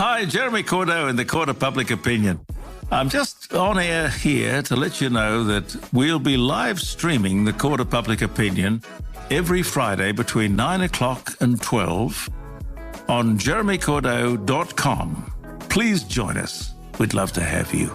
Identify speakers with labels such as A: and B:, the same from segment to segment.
A: Hi, Jeremy Cordeaux in the Court of Public Opinion. I'm just on air here to let you know that we'll be live streaming the Court of Public Opinion every Friday between 9 o'clock and 12 on jeremycordeaux.com. Please join us. We'd love to have you.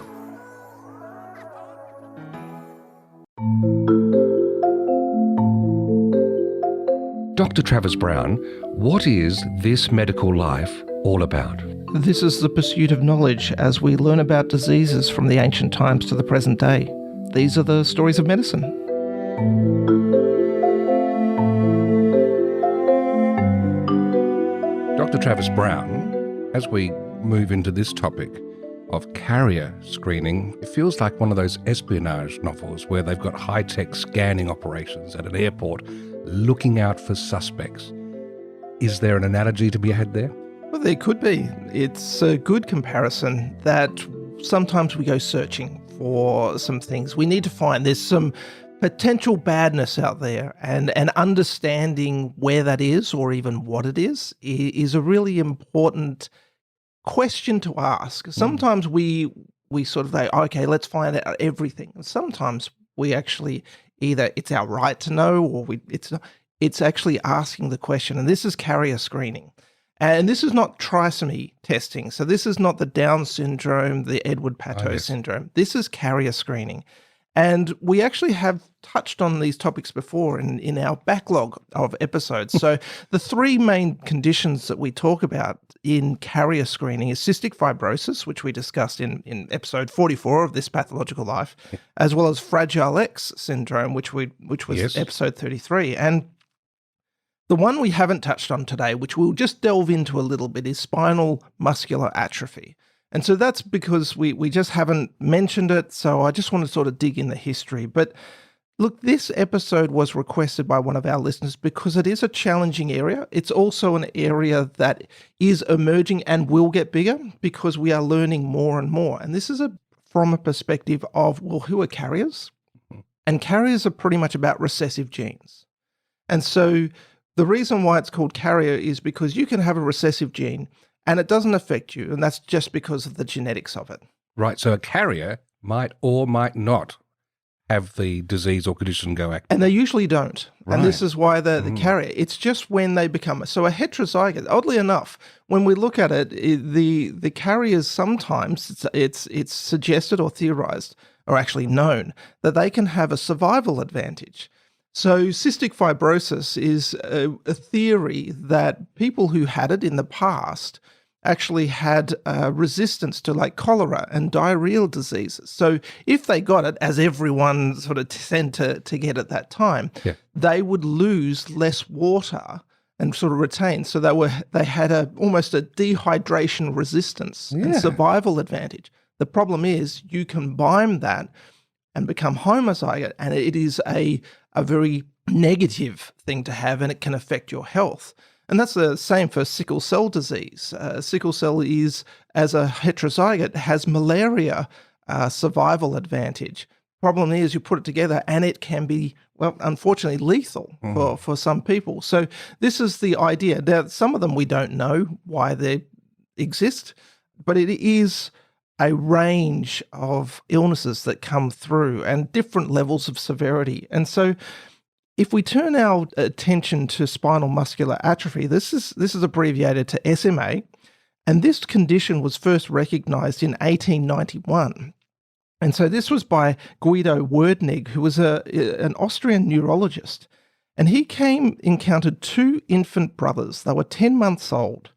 B: Dr. Travis Brown, what is This Medical Life all about?
C: This is the pursuit of knowledge as we learn about diseases from the ancient times to the present day. These are the stories of medicine.
B: Dr. Travis Brown, as we move into this topic of carrier screening, it feels like one of those espionage novels where they've got high-tech scanning operations at an airport looking out for suspects. Is there an analogy to be had there?
C: Well, there could be. It's a good comparison that sometimes we go searching for some things. We need to find there's some potential badness out there, and understanding where that is or even what it is a really important question to ask. Sometimes we sort of say, okay, let's find out everything. And sometimes we actually either it's our right to know or it's actually asking the question. And this is carrier screening. And this is not trisomy testing. So this is not the Down syndrome, the Edward-Pateau syndrome. This is carrier screening. And we actually have touched on these topics before in our backlog of episodes. So the three main conditions that we talk about in carrier screening is cystic fibrosis, which we discussed in episode 44 of This Pathological Life, as well as Fragile X syndrome, which was episode 33. And the one we haven't touched on today, which we'll just delve into a little bit, is spinal muscular atrophy. And so that's because we just haven't mentioned it, so I just want to sort of dig in the history. But look, this episode was requested by one of our listeners because it is a challenging area. It's also an area that is emerging and will get bigger because we are learning more and more. And this is from a perspective of, well, who are carriers? And carriers are pretty much about recessive genes. And so the reason why it's called carrier is because you can have a recessive gene and it doesn't affect you, and that's just because of the genetics of it.
B: Right, so a carrier might or might not have the disease or condition go active.
C: And they usually don't.
B: Right.
C: And this is why the carrier, it's just when they become, so a heterozygote, oddly enough, when we look at it, the carriers sometimes, it's suggested or theorized, or actually known, that they can have a survival advantage. So cystic fibrosis is a theory that people who had it in the past actually had resistance to like cholera and diarrheal diseases. So if they got it, as everyone sort of tend to get at that time, they would lose less water and sort of retain. So they had almost a dehydration resistance and survival advantage. The problem is you combine that and become homozygote, and it is a very negative thing to have, and it can affect your health. And that's the same for sickle cell disease. Sickle cell is, as a heterozygote, has malaria survival advantage. Problem is you put it together and it can be, well, unfortunately lethal for some people. So this is the idea. Now, some of them we don't know why they exist, but it is a range of illnesses that come through and different levels of severity. And so if we turn our attention to spinal muscular atrophy, this is abbreviated to SMA, and this condition was first recognized in 1891. And so this was by Guido Werdnig, who was an Austrian neurologist. And he encountered two infant brothers. They were 10 months old.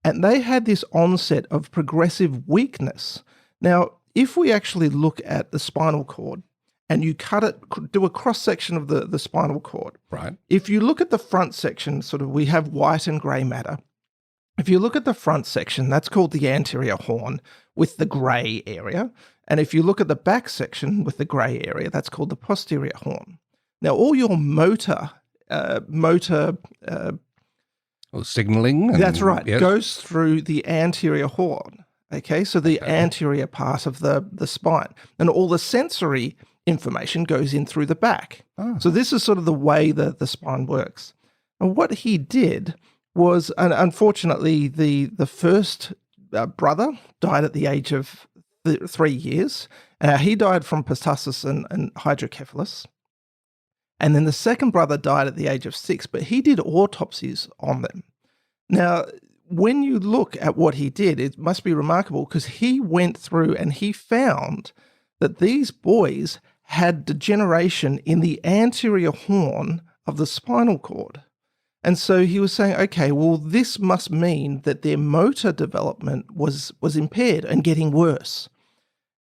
C: And they had this onset of progressive weakness. Now, if we actually look at the spinal cord and you cut it, do a cross-section of the spinal cord.
B: Right.
C: If you look at the front section, sort of we have white and grey matter. If you look at the front section, that's called the anterior horn with the grey area. And if you look at the back section with the grey area, that's called the posterior horn. Now, all your motor
B: signaling.
C: That's right. Yes. Goes through the anterior horn. Okay, so the anterior part of the spine, and all the sensory information goes in through the back. Oh. So this is sort of the way that the spine works. And what he did was, and unfortunately, the first brother died at the age of 3 years. He died from pertussis and hydrocephalus. And then the second brother died at the age of 6, but he did autopsies on them. Now, when you look at what he did, it must be remarkable because he went through and he found that these boys had degeneration in the anterior horn of the spinal cord. And so he was saying, okay, well, this must mean that their motor development was impaired and getting worse.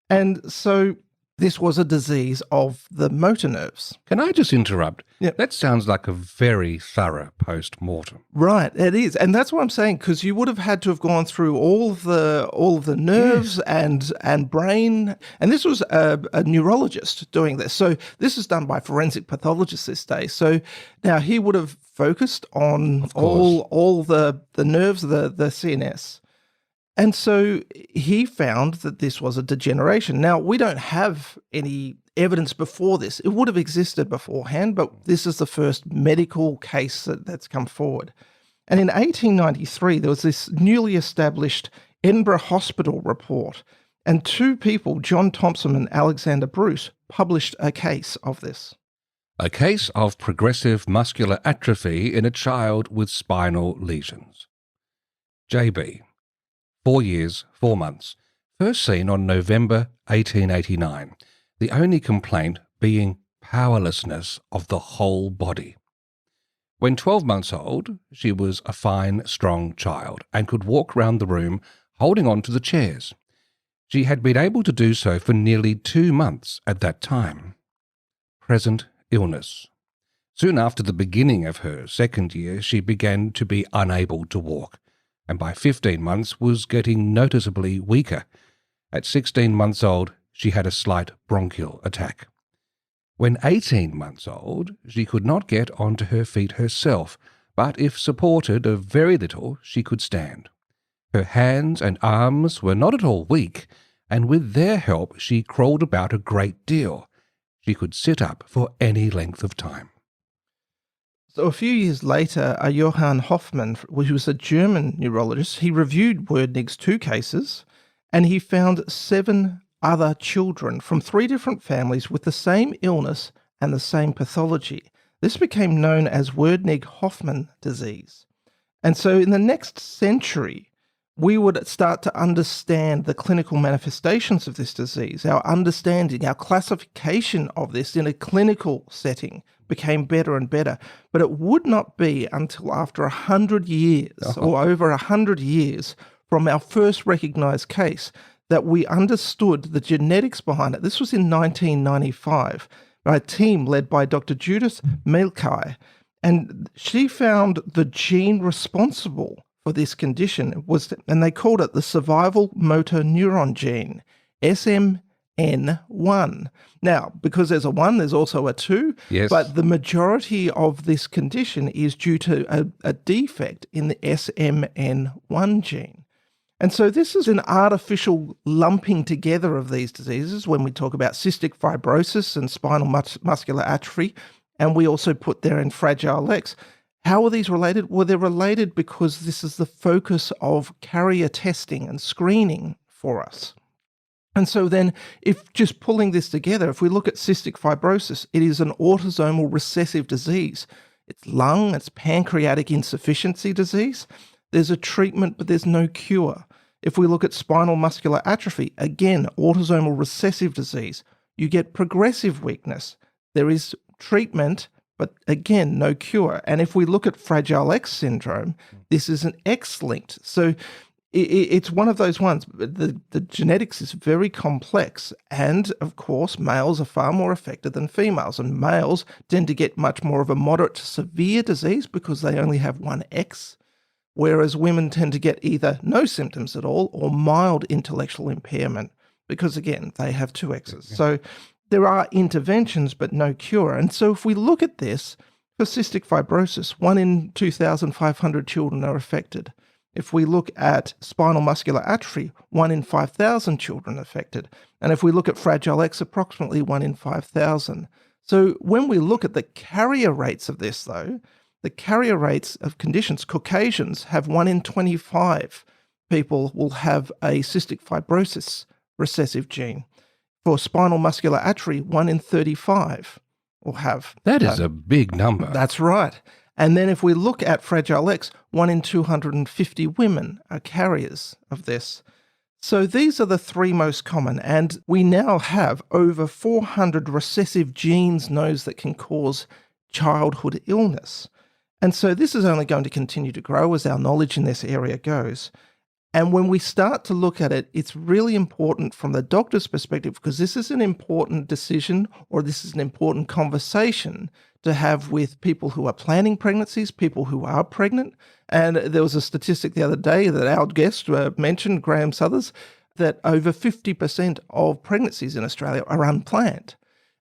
C: And so this was a disease of the motor nerves.
B: Can I just interrupt?
C: Yeah.
B: That sounds like a very thorough post-mortem.
C: Right, it is. And that's what I'm saying, because you would have had to have gone through all of the nerves and brain. And this was a neurologist doing this. So this is done by forensic pathologists this day. So now he would have focused on all the nerves, the CNS. And so he found that this was a degeneration. Now, we don't have any evidence before this. It would have existed beforehand, but this is the first medical case that's come forward. And in 1893, there was this newly established Edinburgh Hospital report, and 2 people, John Thompson and Alexander Bruce, published a case of this.
B: A case of progressive muscular atrophy in a child with spinal lesions. JB. 4 years, 4 months. First seen on November 1889. The only complaint being powerlessness of the whole body. When 12 months old, she was a fine, strong child and could walk round the room holding on to the chairs. She had been able to do so for nearly 2 months at that time. Present illness. Soon after the beginning of her second year, she began to be unable to walk, and by 15 months was getting noticeably weaker. At 16 months old, she had a slight bronchial attack. When 18 months old, she could not get onto her feet herself, but if supported a very little, she could stand. Her hands and arms were not at all weak, and with their help she crawled about a great deal. She could sit up for any length of time.
C: So a few years later, Johann Hoffmann, who was a German neurologist, he reviewed Werdnig's 2 cases, and he found 7 other children from 3 different families with the same illness and the same pathology. This became known as Werdnig-Hoffmann disease. And so in the next century, we would start to understand the clinical manifestations of this disease. Our understanding, our classification of this in a clinical setting became better and better. But it would not be until after 100 years or over 100 years from our first recognized case that we understood the genetics behind it. This was in 1995 by a team led by Dr. Judith Mielke, and she found the gene responsible for this condition was, and they called it the survival motor neuron gene, SMN1. Now, because there's a 1, there's also a 2,
B: yes,
C: but the majority of this condition is due to a defect in the SMN1 gene. And so this is an artificial lumping together of these diseases when we talk about cystic fibrosis and spinal muscular atrophy, and we also put there in Fragile X. How are these related? Well, they're related because this is the focus of carrier testing and screening for us. And so then, if just pulling this together, if we look at cystic fibrosis, it is an autosomal recessive disease. It's lung, it's pancreatic insufficiency disease. There's a treatment, but there's no cure. If we look at spinal muscular atrophy, again, autosomal recessive disease, you get progressive weakness. There is treatment, but again, no cure. And if we look at Fragile X syndrome, this is an X-linked. So it's one of those ones. The genetics is very complex. And of course, males are far more affected than females. And males tend to get much more of a moderate to severe disease because they only have one X, whereas women tend to get either no symptoms at all or mild intellectual impairment because, again, they have 2 X's. So there are interventions, but no cure. And so if we look at this, for cystic fibrosis, 1 in 2,500 children are affected. If we look at spinal muscular atrophy, 1 in 5,000 children affected. And if we look at Fragile X, approximately 1 in 5,000. So when we look at the carrier rates of this, though, the carrier rates of conditions, Caucasians have 1 in 25 people will have a cystic fibrosis recessive gene. For spinal muscular atrophy, 1 in 35 will have.
B: That is a big number.
C: That's right. And then if we look at Fragile X, 1 in 250 women are carriers of this. So these are the three most common, and we now have over 400 recessive genes known that can cause childhood illness. And so this is only going to continue to grow as our knowledge in this area goes. And when we start to look at it, it's really important from the doctor's perspective, because this is an important decision, or this is an important conversation to have with people who are planning pregnancies, people who are pregnant. And there was a statistic the other day that our guest mentioned, Graham Suthers, that over 50% of pregnancies in Australia are unplanned.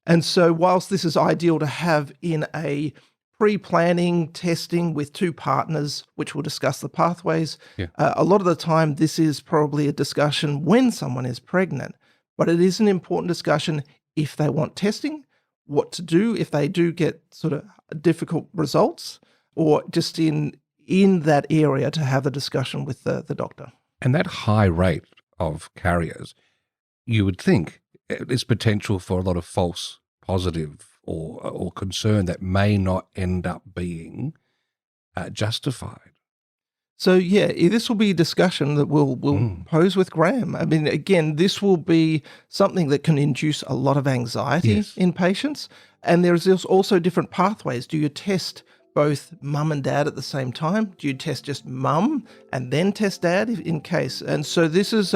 C: And so whilst this is ideal to have in a pre-planning testing with two partners, which will discuss the pathways, a lot of the time this is probably a discussion when someone is pregnant. But it is an important discussion if they want testing, what to do if they do get sort of difficult results, or just in that area to have a discussion with the doctor.
B: And that high rate of carriers, you would think is potential for a lot of false positive or concern that may not end up being justified.
C: So yeah, this will be a discussion that we'll pose with Graham. I mean, again, this will be something that can induce a lot of anxiety in patients. And there's also different pathways. Do you test both mum and dad at the same time? Do you test just mum and then test dad in case? And so this is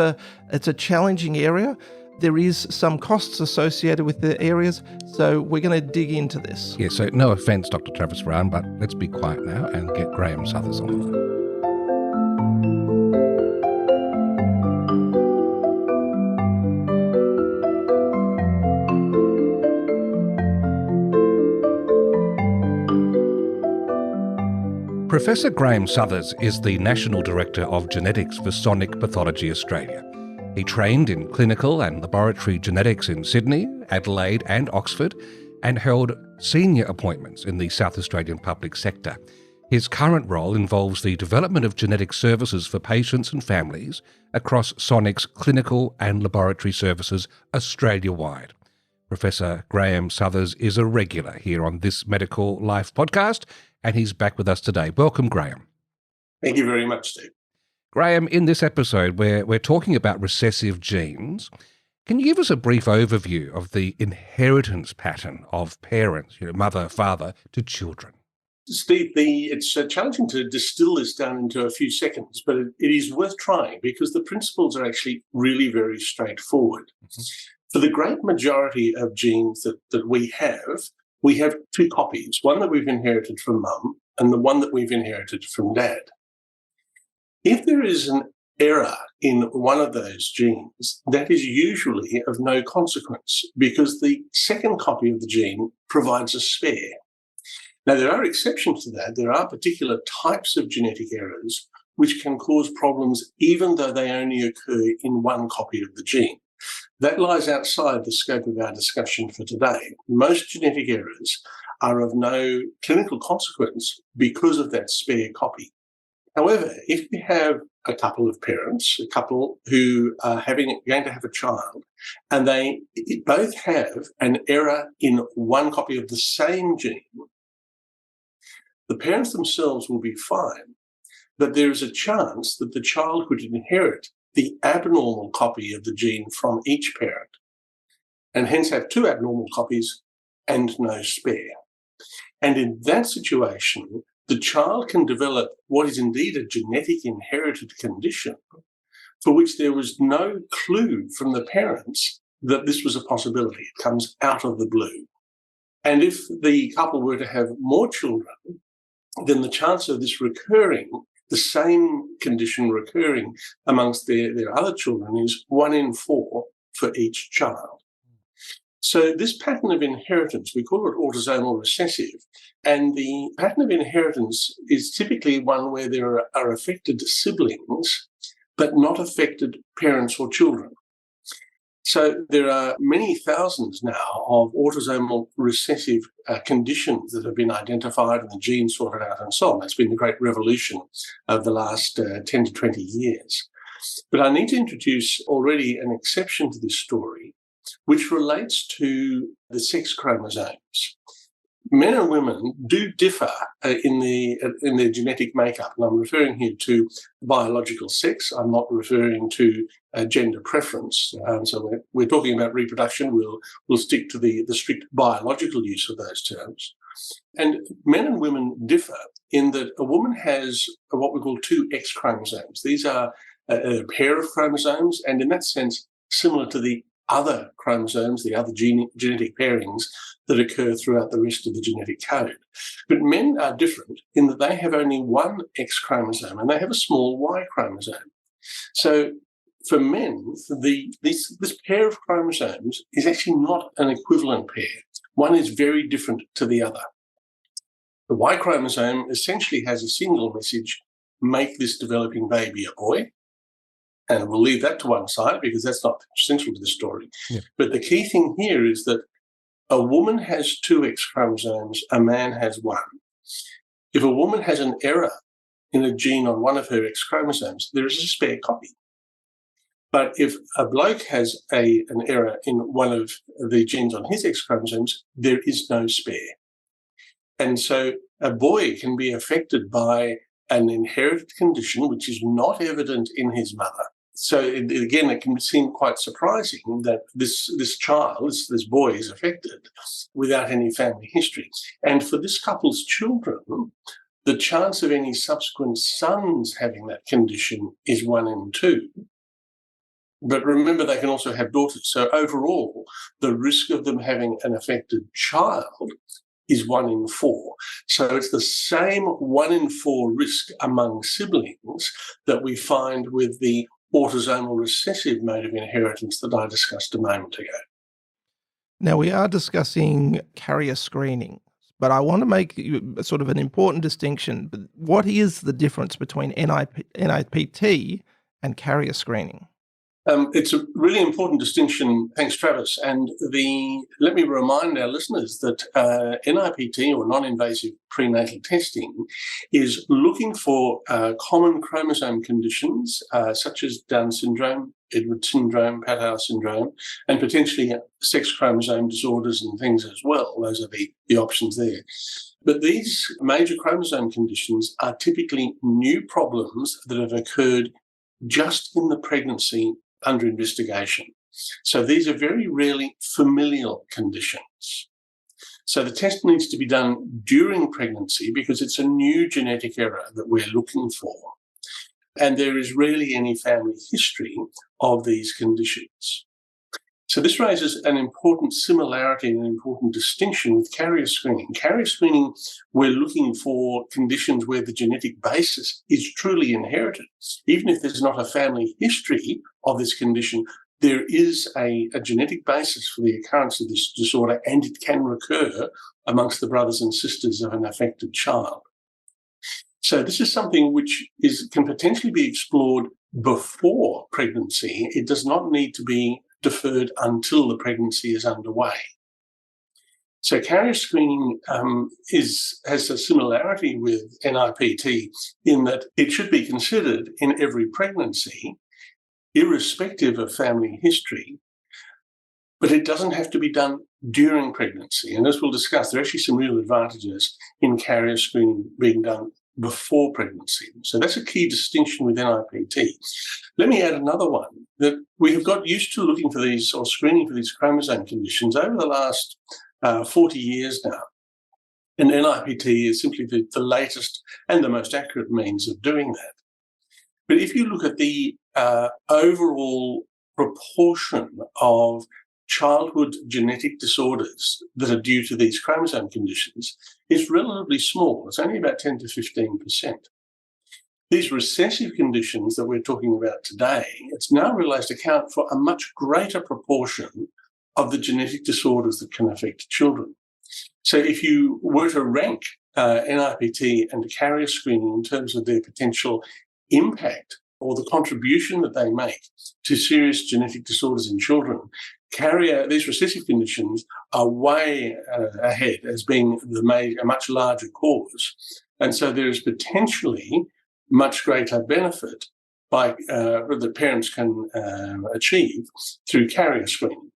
C: it's a challenging area. There is some costs associated with the areas, so we're going to dig into this.
B: Yeah, so no offence, Dr. Travis Brown, but let's be quiet now and get Graham Suthers on the line. Professor Graham Suthers is the National Director of Genetics for Sonic Pathology Australia. He trained in clinical and laboratory genetics in Sydney, Adelaide and Oxford, and held senior appointments in the South Australian public sector. His current role involves the development of genetic services for patients and families across Sonic's clinical and laboratory services Australia-wide. Professor Graham Suthers is a regular here on This Medical Life podcast, and he's back with us today. Welcome, Graham.
D: Thank you very much, Steve.
B: Graham, in this episode, we're talking about recessive genes. Can you give us a brief overview of the inheritance pattern of parents, mother, father, to children?
D: Steve, it's challenging to distill this down into a few seconds, but it is worth trying because the principles are actually really very straightforward. Mm-hmm. For the great majority of genes that we have two copies, one that we've inherited from mum and the one that we've inherited from dad. If there is an error in one of those genes, that is usually of no consequence because the second copy of the gene provides a spare. Now, there are exceptions to that. There are particular types of genetic errors which can cause problems even though they only occur in one copy of the gene. That lies outside the scope of our discussion for today. Most genetic errors are of no clinical consequence because of that spare copy. However, if you have a couple of parents, a couple who are going to have a child, and they both have an error in one copy of the same gene, the parents themselves will be fine, but there is a chance that the child could inherit the abnormal copy of the gene from each parent, and hence have two abnormal copies and no spare. And in that situation, the child can develop what is indeed a genetic inherited condition for which there was no clue from the parents that this was a possibility. It comes out of the blue. And if the couple were to have more children, then the chance of this recurring, the same condition recurring amongst their other children, is 1 in 4 for each child. So this pattern of inheritance, we call it autosomal recessive, and the pattern of inheritance is typically one where there are affected siblings, but not affected parents or children. So there are many thousands now of autosomal recessive conditions that have been identified and the genes sorted out and so on. That's been the great revolution of the last 10 to 20 years. But I need to introduce already an exception to this story, which relates to the sex chromosomes. Men and women do differ in their genetic makeup, and I'm referring here to biological sex. I'm not referring to gender preference. So we're talking about reproduction. We'll stick to the strict biological use of those terms. And men and women differ in that a woman has what we call two X chromosomes. These are a pair of chromosomes, and in that sense, similar to the other chromosomes, the other genetic pairings that occur throughout the rest of the genetic code. But men are different in that they have only one X chromosome and they have a small Y chromosome. So for men, this pair of chromosomes is actually not an equivalent pair. One is very different to the other. The Y chromosome essentially has a single message: make this developing baby a boy. And we'll leave that to one side because that's not central to the story. Yeah. But the key thing here is that a woman has two X chromosomes, a man has one. If a woman has an error in a gene on one of her X chromosomes, there is a spare copy. But if a bloke has an error in one of the genes on his X chromosomes, there is no spare. And so a boy can be affected by an inherited condition which is not evident in his mother. So again, it can seem quite surprising that this child, this boy, is affected without any family history. And for this couple's children, the chance of any subsequent sons having that condition is 1 in 2. But remember, they can also have daughters. So overall, the risk of them having an affected child is 1 in 4. So it's the same 1 in 4 risk among siblings that we find with the autosomal recessive mode of inheritance that I discussed a moment ago.
C: Now, we are discussing carrier screening, but I want to make sort of an important distinction. What is the difference between NIPT and carrier screening?
D: It's a really important distinction. Thanks, Travis. And let me remind our listeners that NIPT, or non-invasive prenatal testing, is looking for common chromosome conditions such as Down syndrome, Edwards syndrome, Patau syndrome, and potentially sex chromosome disorders and things as well. Those are the options there. But these major chromosome conditions are typically new problems that have occurred just in the pregnancy under investigation. So these are very rarely familial conditions. So the test needs to be done during pregnancy because it's a new genetic error that we're looking for. And there is rarely any family history of these conditions. So this raises an important similarity and an important distinction with carrier screening. Carrier screening, we're looking for conditions where the genetic basis is truly inherited. Even if there's not a family history of this condition, there is a genetic basis for the occurrence of this disorder, and it can recur amongst the brothers and sisters of an affected child. So this is something which can potentially be explored before pregnancy. It does not need to be deferred until the pregnancy is underway. So carrier screening has a similarity with NIPT in that it should be considered in every pregnancy, irrespective of family history, but it doesn't have to be done during pregnancy. And as we'll discuss, there are actually some real advantages in carrier screening being done before pregnancy. So that's a key distinction with NIPT. Let me add another one, that we have got used to looking for these or screening for these chromosome conditions over the last 40 years now. And NIPT is simply the latest and the most accurate means of doing that. But if you look at the overall proportion of childhood genetic disorders that are due to these chromosome conditions, is relatively small. It's only about 10 to 15%. These recessive conditions that we're talking about today, it's now realised account for a much greater proportion of the genetic disorders that can affect children. So if you were to rank NIPT and carrier screening in terms of their potential impact or the contribution that they make to serious genetic disorders in children, these recessive conditions are way ahead as being a much larger cause. And so there is potentially much greater benefit that parents can achieve through carrier screening.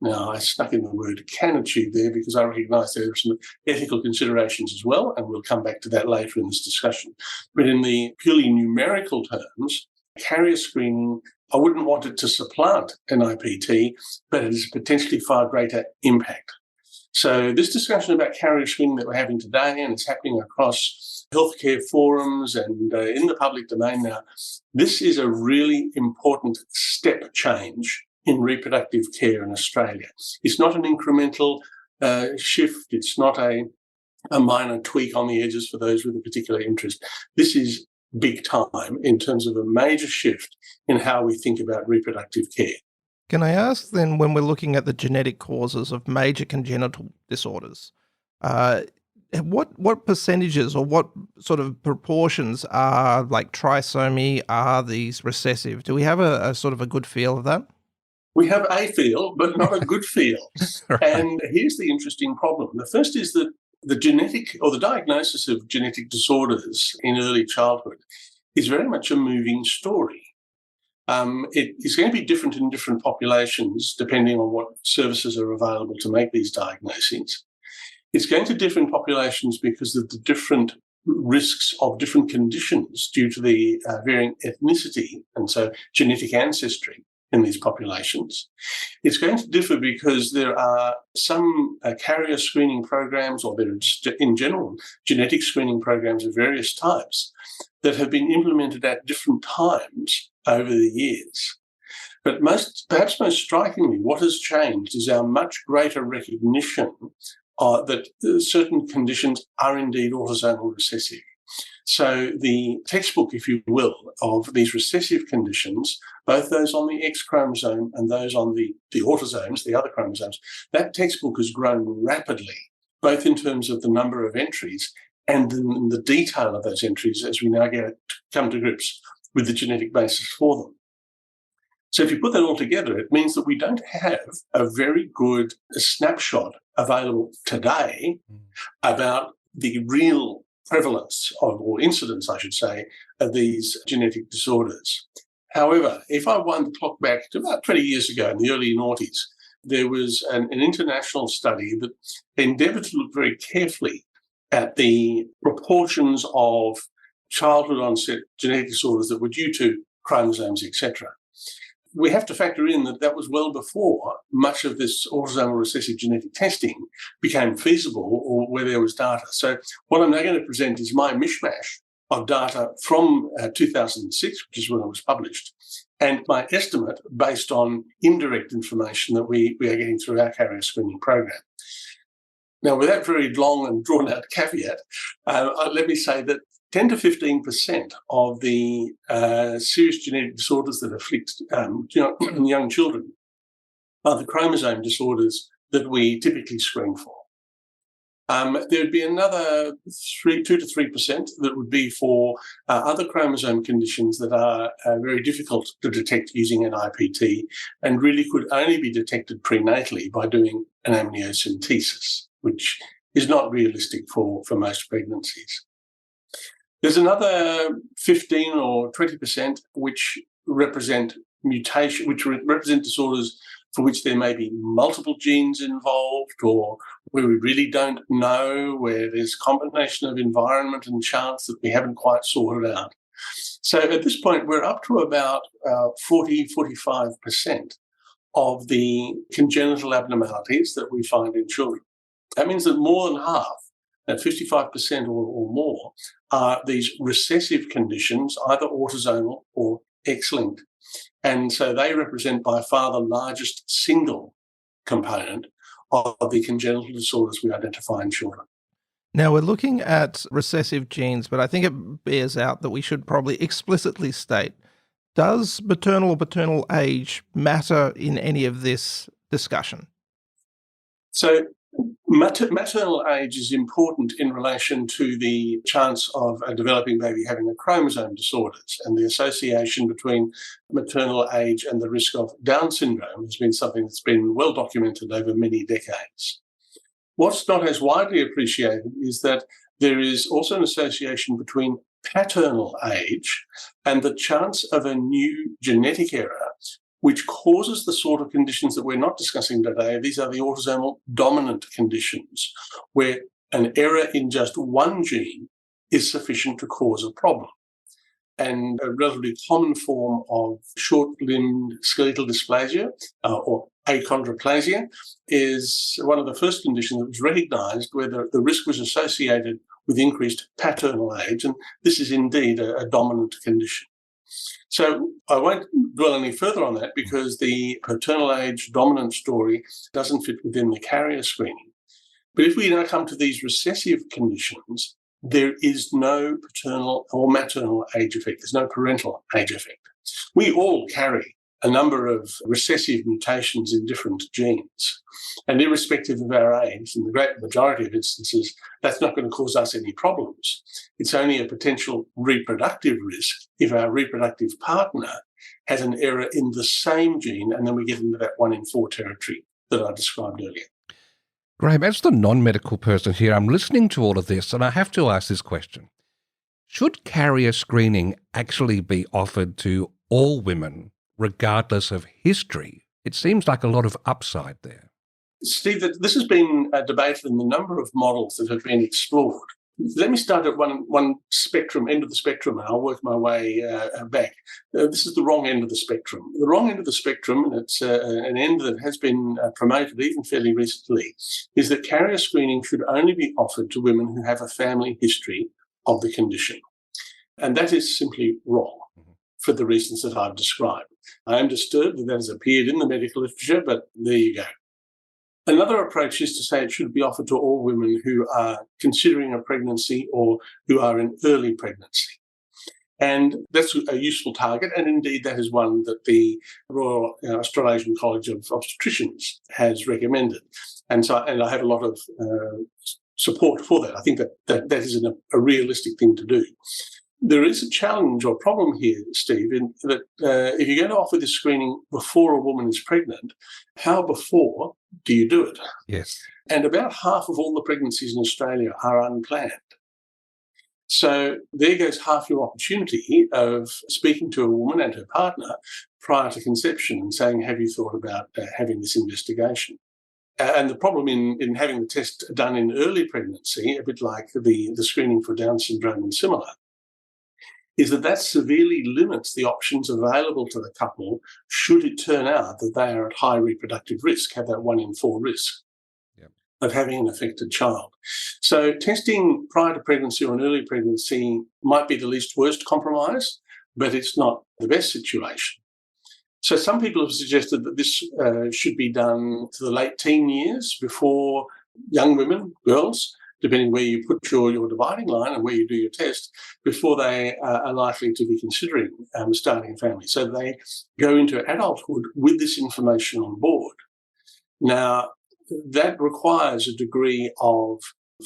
D: Now, I stuck in the word "can achieve" there because I recognise there are some ethical considerations as well, and we'll come back to that later in this discussion. But in the purely numerical terms, carrier screening, I wouldn't want it to supplant NIPT, but it is potentially far greater impact. So this discussion about carrier screening that we're having today, and it's happening across healthcare forums and in the public domain now, this is a really important step change in reproductive care in Australia. It's not an incremental shift. It's not a minor tweak on the edges for those with a particular interest. This is big time in terms of a major shift in how we think about reproductive care.
C: Can I ask then, when we're looking at the genetic causes of major congenital disorders, what percentages or what sort of proportions are like trisomy, are these recessive? Do we have a sort of a good feel of that?
D: We have a feel, but not a good feel.
C: Right.
D: And here's the interesting problem. The first is that the genetic or the diagnosis of genetic disorders in early childhood is very much a moving story. It is going to be different in different populations depending on what services are available to make these diagnoses. It's going to differ in populations because of the different risks of different conditions due to the varying ethnicity and so genetic ancestry in these populations. It's going to differ because there are some carrier screening programs, or there are just in general genetic screening programs of various types that have been implemented at different times over the years. But perhaps most strikingly, what has changed is our much greater recognition that certain conditions are indeed autosomal recessive. So the textbook, if you will, of these recessive conditions, both those on the X chromosome and those on the autosomes, the other chromosomes, that textbook has grown rapidly, both in terms of the number of entries and in the detail of those entries as we now come to grips with the genetic basis for them. So if you put that all together, it means that we don't have a very good snapshot available today about the real prevalence of, or incidence, I should say, of these genetic disorders. However, if I wind the clock back to about 20 years ago in the early noughties, there was an international study that endeavoured to look very carefully at the proportions of childhood onset genetic disorders that were due to chromosomes, etc. We have to factor in that that was well before much of this autosomal recessive genetic testing became feasible or where there was data. So what I'm now going to present is my mishmash of data from 2006, which is when it was published, and my estimate based on indirect information that we are getting through our carrier screening program. Now, with that very long and drawn-out caveat, let me say that 10 to 15% of the serious genetic disorders that afflict young children are the chromosome disorders that we typically screen for. There'd be another 2 to 3% that would be for other chromosome conditions that are very difficult to detect using NIPT and really could only be detected prenatally by doing an amniocentesis, which is not realistic for most pregnancies. There's another 15 or 20% which represent mutation, which represent disorders for which there may be multiple genes involved, or where we really don't know, where there's a combination of environment and chance that we haven't quite sorted out. So at this point, we're up to about 40-45% of the congenital abnormalities that we find in children. That means that more than half, at 55% or more, are these recessive conditions, either autosomal or X-linked. And so they represent by far the largest single component of the congenital disorders we identify in children.
C: Now, we're looking at recessive genes, but I think it bears out that we should probably explicitly state, does maternal or paternal age matter in any of this discussion?
D: So maternal age is important in relation to the chance of a developing baby having a chromosome disorders, and the association between maternal age and the risk of Down syndrome has been something that's been well documented over many decades. What's not as widely appreciated is that there is also an association between paternal age and the chance of a new genetic error which causes the sort of conditions that we're not discussing today. These are the autosomal dominant conditions, where an error in just one gene is sufficient to cause a problem. And a relatively common form of short-limbed skeletal dysplasia, or achondroplasia, is one of the first conditions that was recognised where the risk was associated with increased paternal age, and this is indeed a dominant condition. So I won't dwell any further on that because the paternal age dominant story doesn't fit within the carrier screening. But if we now come to these recessive conditions, there is no paternal or maternal age effect. There's no parental age effect. We all carry a number of recessive mutations in different genes. And irrespective of our age, in the great majority of instances, that's not going to cause us any problems. It's only a potential reproductive risk if our reproductive partner has an error in the same gene, and then we get into that 1 in 4 territory that I described earlier.
B: Graham, as the non-medical person here, I'm listening to all of this, and I have to ask this question. Should carrier screening actually be offered to all women, regardless of history? It seems like a lot of upside there.
D: Steve, this has been debated in the number of models that have been explored. Let me start at one spectrum, end of the spectrum, and I'll work my way back. This is the wrong end of the spectrum. The wrong end of the spectrum, and it's an end that has been promoted even fairly recently, is that carrier screening should only be offered to women who have a family history of the condition. And that is simply wrong for the reasons that I've described. I am disturbed that has appeared in the medical literature, but there you go. Another approach is to say it should be offered to all women who are considering a pregnancy or who are in early pregnancy. And that's a useful target, and indeed that is one that the Royal Australasian College of Obstetricians has recommended. And I have a lot of support for that. I think that is a realistic thing to do. There is a challenge or problem here, Steve, in that if you're going to offer this screening before a woman is pregnant, how before do you do it?
B: Yes.
D: And about half of all the pregnancies in Australia are unplanned. So there goes half your opportunity of speaking to a woman and her partner prior to conception and saying, have you thought about having this investigation? And the problem in having the test done in early pregnancy, a bit like the screening for Down syndrome and similar, is that severely limits the options available to the couple should it turn out that they are at high reproductive risk, have that 1 in 4 risk of having an affected child. So testing prior to pregnancy or an early pregnancy might be the least worst compromise, but it's not the best situation. So some people have suggested that this should be done to the late teen years before young women, girls, depending where you put your dividing line and where you do your test, before they are likely to be considering starting a family. So they go into adulthood with this information on board. Now, that requires a degree of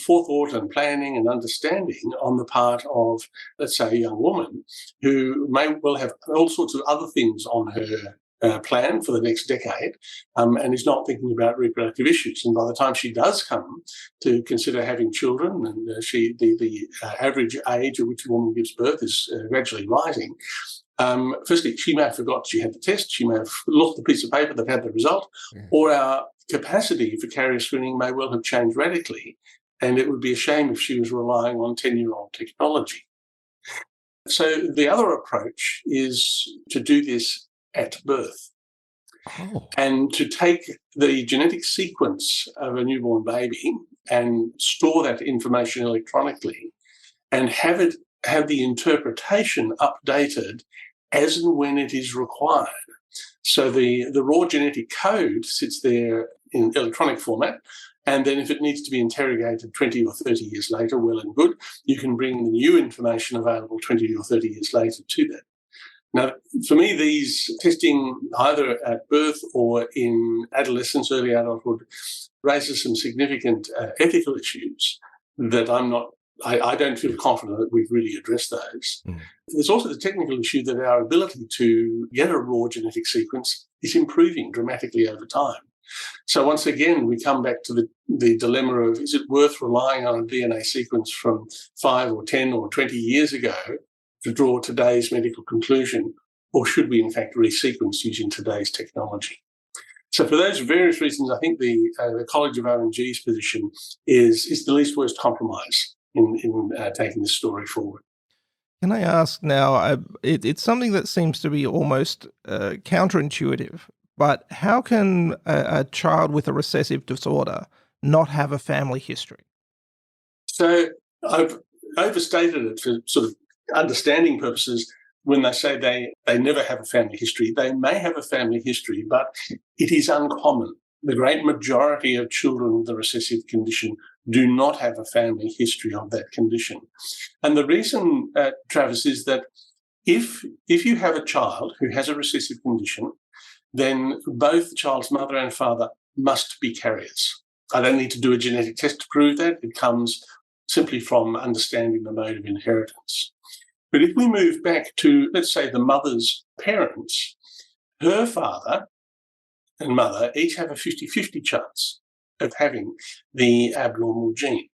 D: forethought and planning and understanding on the part of, let's say, a young woman who may well have all sorts of other things on her plan for the next decade and is not thinking about reproductive issues. And by the time she does come to consider having children, and the average age at which a woman gives birth is gradually rising, firstly, she may have forgot she had the test, she may have lost the piece of paper that had the result, or our capacity for carrier screening may well have changed radically, and it would be a shame if she was relying on 10-year-old technology. So the other approach is to do this at birth. And to take the genetic sequence of a newborn baby and store that information electronically and have the interpretation updated as and when it is required. So the raw genetic code sits there in electronic format, and then if it needs to be interrogated 20 or 30 years later, well and good, you can bring the new information available 20 or 30 years later to that. Now, for me, these testing either at birth or in adolescence, early adulthood, raises some significant ethical issues that I don't feel confident that we've really addressed those. There's also the technical issue that our ability to get a raw genetic sequence is improving dramatically over time. So once again, we come back to the dilemma of, is it worth relying on a DNA sequence from 5 or 10 or 20 years ago to draw today's medical conclusion, or should we in fact resequence using today's technology? So for those various reasons, I think the College of O&G's position is the least worst compromise in taking the story forward.
C: Can I ask now, it's something that seems to be almost counterintuitive, but how can a child with a recessive disorder not have a family history?
D: So I've overstated it for sort of understanding purposes. When they say they never have a family history, they may have a family history, but it is uncommon. The great majority of children with a recessive condition do not have a family history of that condition. And the reason, Travis, is that if you have a child who has a recessive condition, then both the child's mother and father must be carriers. I don't need to do a genetic test to prove that. It comes simply from understanding the mode of inheritance. But if we move back to, let's say, the mother's parents, her father and mother each have a 50-50 chance of having the abnormal gene.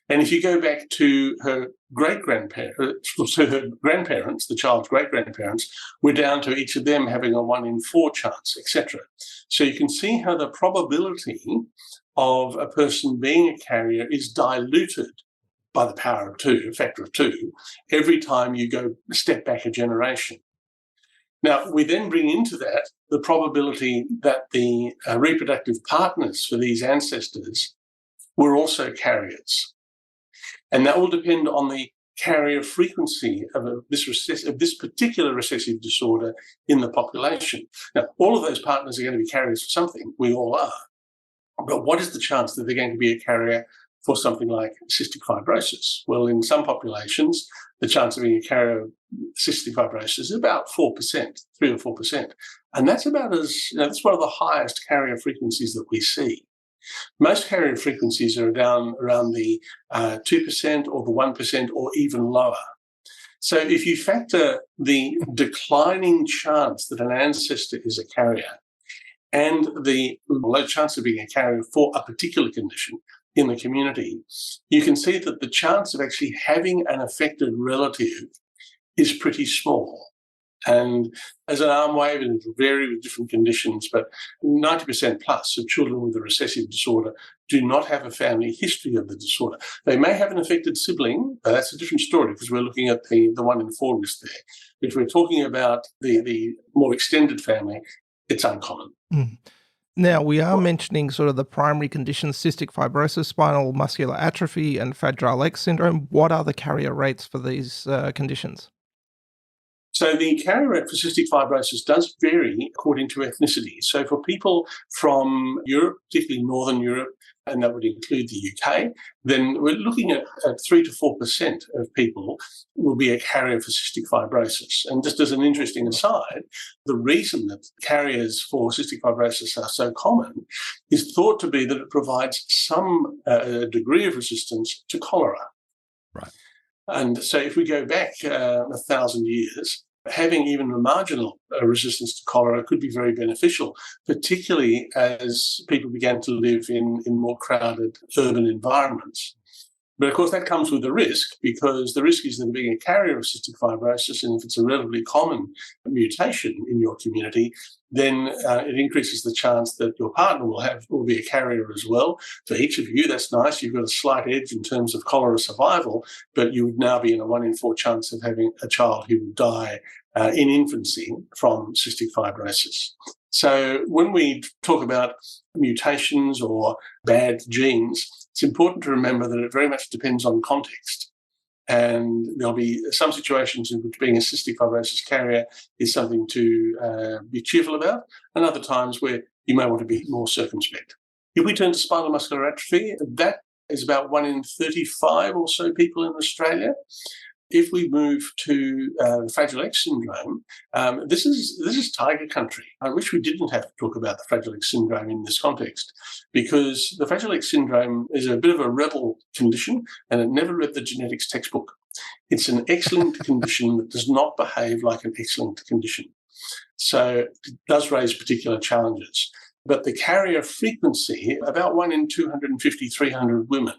D: And if you go back to her great-grandparents, to her grandparents, the child's great-grandparents, we're down to each of them having a 1 in 4 chance, etc. So you can see how the probability of a person being a carrier is diluted by the power of 2, a factor of 2, every time you go step back a generation. Now, we then bring into that the probability that the reproductive partners for these ancestors were also carriers. And that will depend on the carrier frequency of this particular recessive disorder in the population. Now, all of those partners are going to be carriers for something. We all are. But what is the chance that they're going to be a carrier for something like cystic fibrosis? Well, in some populations, the chance of being a carrier of cystic fibrosis is about 4%, 3 or 4%. And that's about that's one of the highest carrier frequencies that we see. Most carrier frequencies are down around the 2% or the 1% or even lower. So if you factor the declining chance that an ancestor is a carrier and the low chance of being a carrier for a particular condition in the community, you can see that the chance of actually having an affected relative is pretty small. And as an arm wave, and it will vary with different conditions, but 90% plus of children with a recessive disorder do not have a family history of the disorder. They may have an affected sibling, but that's a different story because we're looking at the 1 in 4 risk there. If we're talking about the more extended family, it's uncommon.
C: Mm. Now, we are mentioning sort of the primary conditions, cystic fibrosis, spinal muscular atrophy, and Fragile X syndrome. What are the carrier rates for these conditions?
D: So the carrier rate for cystic fibrosis does vary according to ethnicity. So for people from Europe, particularly Northern Europe, and that would include the UK, then we're looking at 3 to 4% of people will be a carrier for cystic fibrosis. And just as an interesting aside, the reason that carriers for cystic fibrosis are so common is thought to be that it provides some degree of resistance to cholera.
B: Right.
D: And so if we go back 1,000 years, having even a marginal resistance to cholera could be very beneficial, particularly as people began to live in more crowded urban environments. But of course, that comes with a risk, because the risk is that being a carrier of cystic fibrosis, and if it's a relatively common mutation in your community, then it increases the chance that your partner will be a carrier as well. For each of you, that's nice. You've got a slight edge in terms of cholera survival, but you would now be in a 1 in 4 chance of having a child who would die in infancy from cystic fibrosis. So when we talk about mutations or bad genes, it's important to remember that it very much depends on context. And there'll be some situations in which being a cystic fibrosis carrier is something to be cheerful about, and other times where you may want to be more circumspect. If we turn to spinal muscular atrophy, that is about 1 in 35 or so people in Australia. If we move to the Fragile X syndrome, this is tiger country. I wish we didn't have to talk about the Fragile X syndrome in this context, because the Fragile X syndrome is a bit of a rebel condition, and it never read the genetics textbook. It's an X-linked condition that does not behave like an X-linked condition. So it does raise particular challenges. But the carrier frequency, about 1 in 250, 300 women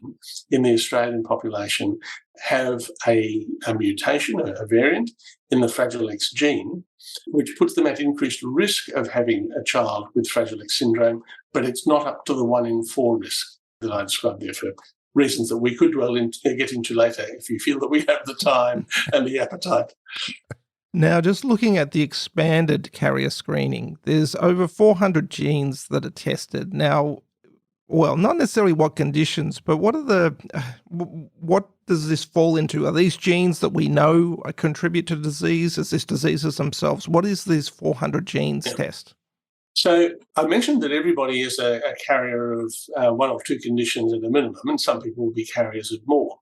D: in the Australian population have a mutation, a variant in the Fragile X gene, which puts them at increased risk of having a child with Fragile X syndrome, but it's not up to the 1 in 4 risk that I described there for reasons that we could get into later if you feel that we have the time and the appetite.
C: Now, just looking at the expanded carrier screening, there's over 400 genes that are tested. Now, well, not necessarily what conditions, but what does this fall into? Are these genes that we know contribute to disease? Is this diseases themselves? What is this 400 genes test?
D: So I mentioned that everybody is a carrier of 1 or 2 conditions at a minimum, and some people will be carriers of more.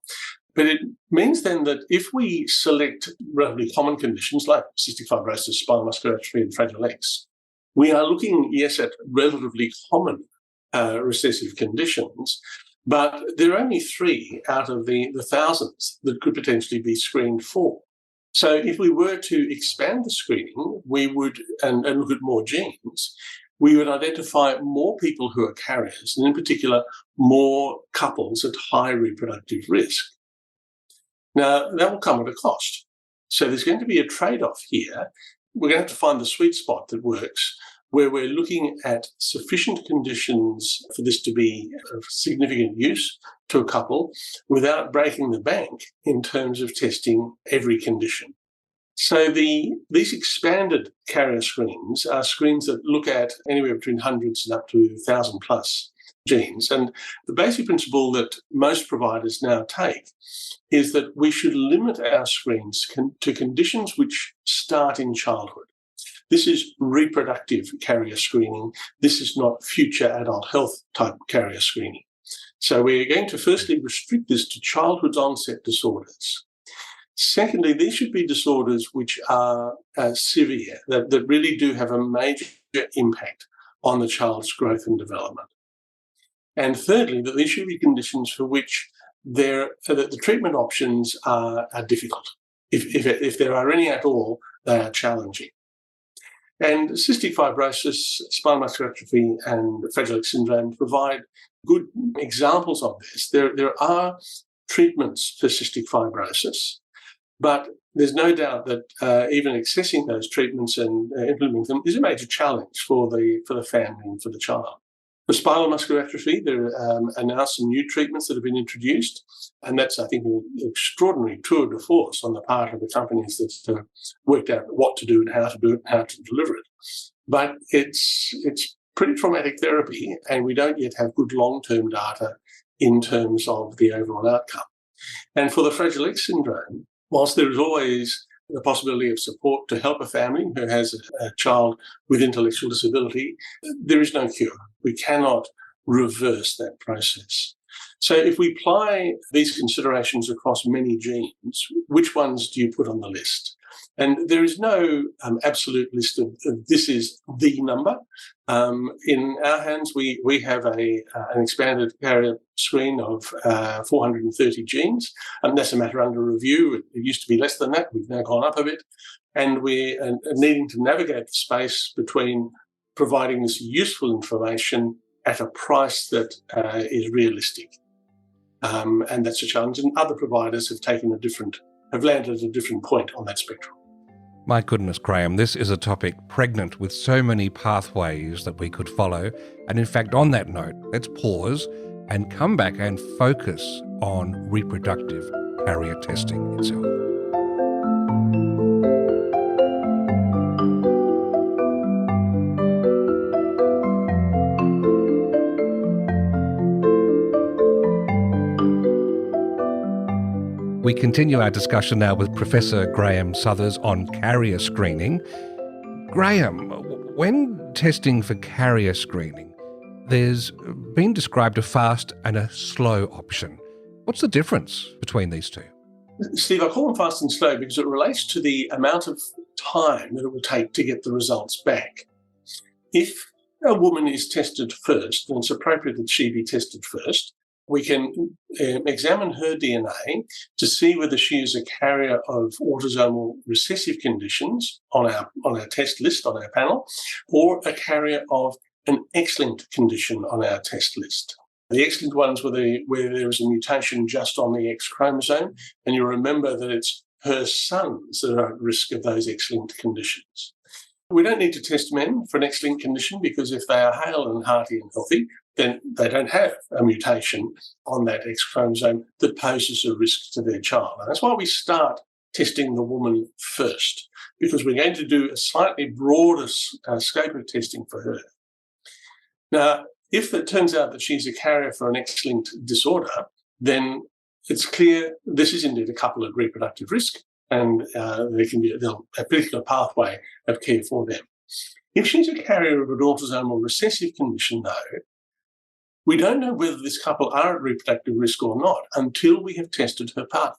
D: But it means then that if we select relatively common conditions like cystic fibrosis, spinal muscular atrophy, and Fragile X, we are looking, yes, at relatively common recessive conditions, but there are only 3 out of the thousands that could potentially be screened for. So if we were to expand the screening, we would, and look at more genes, we would identify more people who are carriers, and in particular, more couples at high reproductive risk. Now, that will come at a cost. So there's going to be a trade-off here. We're going to have to find the sweet spot that works, where we're looking at sufficient conditions for this to be of significant use to a couple without breaking the bank in terms of testing every condition. So these expanded carrier screens are screens that look at anywhere between hundreds and up to 1,000 plus genes. And the basic principle that most providers now take is that we should limit our screens to conditions which start in childhood. This is reproductive carrier screening. This is not future adult health type carrier screening. So we're going to firstly restrict this to childhood onset disorders. Secondly, these should be disorders which are severe, that really do have a major impact on the child's growth and development. And thirdly, that these should be conditions for which the treatment options are difficult. If there are any at all, they are challenging. And cystic fibrosis, spinal muscular atrophy, and Fragile X syndrome provide good examples of this. There are treatments for cystic fibrosis, but there's no doubt that even accessing those treatments and implementing them is a major challenge for the family and for the child. For spinal muscular atrophy, there are now some new treatments that have been introduced, and that's, I think, an extraordinary tour de force on the part of the companies that worked out what to do and how to do it and how to deliver it. But it's pretty traumatic therapy, and we don't yet have good long-term data in terms of the overall outcome. And for the Fragile X syndrome, whilst there is always the possibility of support to help a family who has a child with intellectual disability, there is no cure. We cannot reverse that process. So if we apply these considerations across many genes, which ones do you put on the list? And there is no absolute list of this is the number. In our hands, we have an expanded carrier screen of 430 genes, and that's a matter under review. It used to be less than that. We've now gone up a bit, and we're needing to navigate the space between providing this useful information at a price that is realistic. And that's a challenge. And other providers have landed at a different point on that spectrum.
B: My goodness, Graham, this is a topic pregnant with so many pathways that we could follow. And in fact, on that note, let's pause and come back and focus on reproductive carrier testing itself. We continue our discussion now with Professor Graham Suthers on carrier screening. Graham, when testing for carrier screening, there's been described a fast and a slow option. What's the difference between these two?
D: Steve, I call them fast and slow because it relates to the amount of time that it will take to get the results back. If a woman is tested first, and it's appropriate that she be tested first, we can examine her DNA to see whether she is a carrier of autosomal recessive conditions on our test list, on our panel, or a carrier of an X-linked condition on our test list. The X-linked ones where there is a mutation just on the X chromosome, and you remember that it's her sons that are at risk of those X-linked conditions. We don't need to test men for an X-linked condition because if they are hale and hearty and healthy, then they don't have a mutation on that X chromosome that poses a risk to their child. And that's why we start testing the woman first, because we're going to do a slightly broader scope of testing for her. Now, if it turns out that she's a carrier for an X-linked disorder, then it's clear this is indeed a couple at reproductive risk, and there can be a particular pathway of care for them. If she's a carrier of an autosomal recessive condition, though, we don't know whether this couple are at reproductive risk or not until we have tested her partner.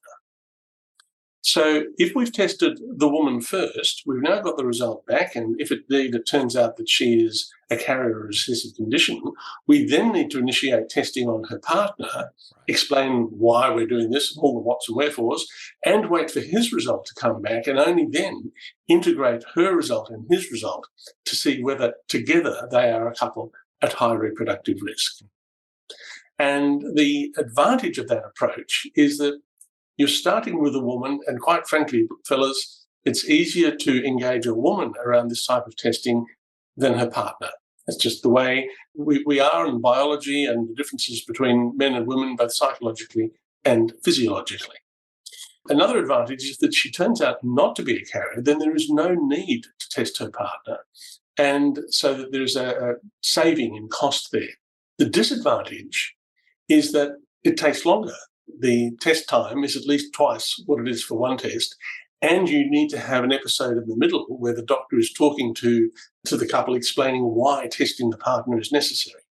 D: So if we've tested the woman first, we've now got the result back, and if indeed it turns out that she is a carrier of a recessive condition, we then need to initiate testing on her partner, explain why we're doing this, all the whats and wherefores, and wait for his result to come back, and only then integrate her result and his result to see whether together they are a couple at high reproductive risk. And the advantage of that approach is that you're starting with a woman, and quite frankly, fellas, it's easier to engage a woman around this type of testing than her partner. It's just the way we are in biology and the differences between men and women, both psychologically and physiologically. Another advantage is that she turns out not to be a carrier, then there is no need to test her partner, and so that there's a saving in cost there. The disadvantage is that it takes longer. The test time is at least twice what it is for one test, and you need to have an episode in the middle where the doctor is talking to the couple, explaining why testing the partner is necessary.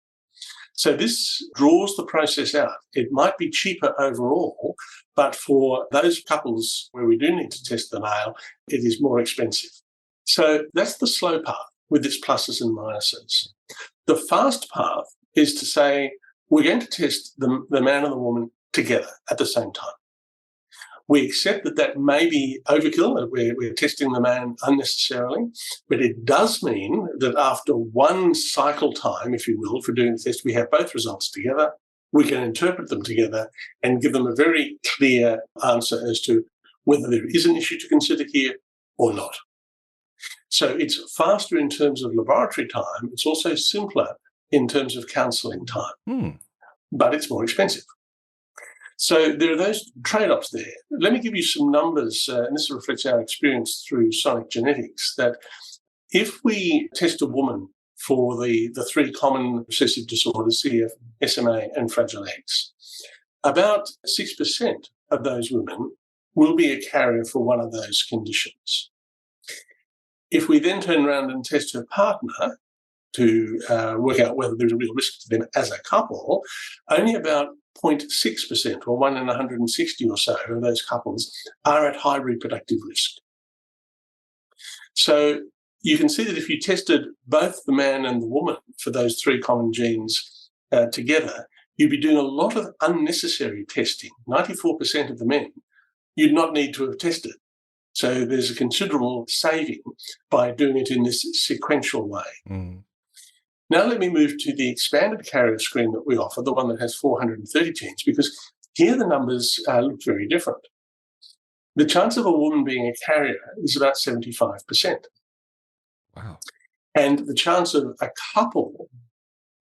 D: So this draws the process out. It might be cheaper overall, but for those couples where we do need to test the male, it is more expensive. So that's the slow path with its pluses and minuses. The fast path is to say we're going to test the man and the woman together at the same time. We accept that that may be overkill, that we're testing the man unnecessarily, but it does mean that after one cycle time, if you will, for doing the test, we have both results together, we can interpret them together and give them a very clear answer as to whether there is an issue to consider here or not. So it's faster in terms of laboratory time. It's also simpler in terms of counselling time, but it's more expensive. So there are those trade-offs there. Let me give you some numbers, and this reflects our experience through sonic genetics, that if we test a woman for the three common recessive disorders, CF, SMA, and Fragile X, about 6% of those women will be a carrier for one of those conditions. If we then turn around and test her partner to work out whether there's a real risk to them as a couple, only about 0.6%, or 1 in 160 or so of those couples are at high reproductive risk. So you can see that if you tested both the man and the woman for those three common genes together, you'd be doing a lot of unnecessary testing. 94% of the men you'd not need to have tested. So there's a considerable saving by doing it in this sequential way. Now let me move to the expanded carrier screen that we offer, the one that has 430 genes, because here the numbers look very different. The chance of a woman being a carrier is about 75%.
B: Wow.
D: And the chance of a couple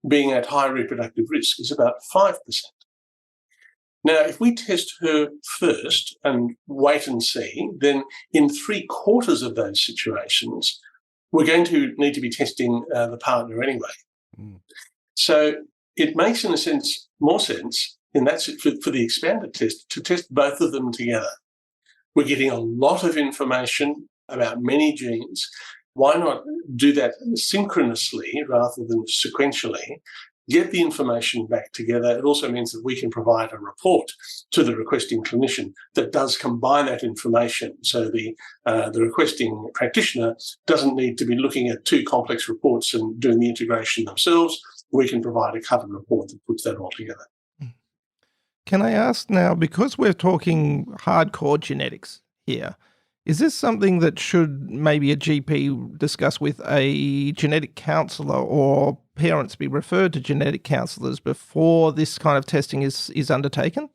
D: being at high reproductive risk is about 5%. Now, if we test her first and wait and see, then in 3/4 of those situations, we're going to need to be testing the partner anyway. So it makes, in a sense, more sense in that for the expanded test to test both of them together. We're getting a lot of information about many genes. Why not do that synchronously rather than sequentially? Get the information back together. It also means that we can provide a report to the requesting clinician that does combine that information. So the requesting practitioner doesn't need to be looking at two complex reports and doing the integration themselves. We can provide a covered report that puts that all together.
C: Can I ask now, because we're talking hardcore genetics here, is this something that should maybe a GP discuss with a genetic counsellor or parents be referred to genetic counsellors before this kind of testing is undertaken?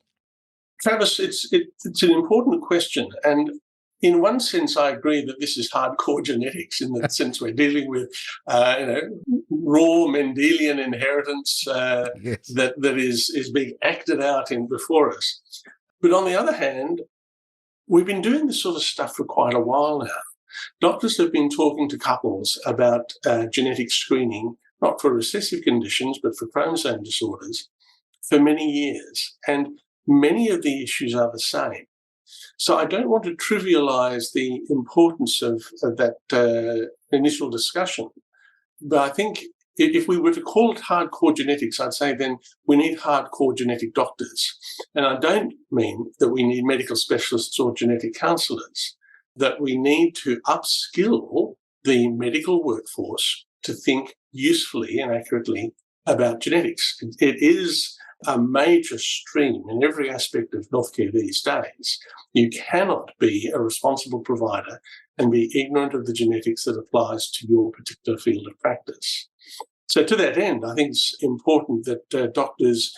D: Travis, it's an important question. And in one sense, I agree that this is hardcore genetics in the sense we're dealing with, raw Mendelian inheritance
B: Yes.
D: that is being acted out before us. But on the other hand, we've been doing this sort of stuff for quite a while now. Doctors have been talking to couples about genetic screening, not for recessive conditions, but for chromosome disorders, for many years. And many of the issues are the same. So I don't want to trivialize the importance of that initial discussion. But I think if we were to call it hardcore genetics, I'd say then we need hardcore genetic doctors. And I don't mean that we need medical specialists or genetic counsellors, that we need to upskill the medical workforce to think usefully and accurately about genetics. It is a major stream in every aspect of healthcare these days. You cannot be a responsible provider and be ignorant of the genetics that applies to your particular field of practice. So to that end, I think it's important that doctors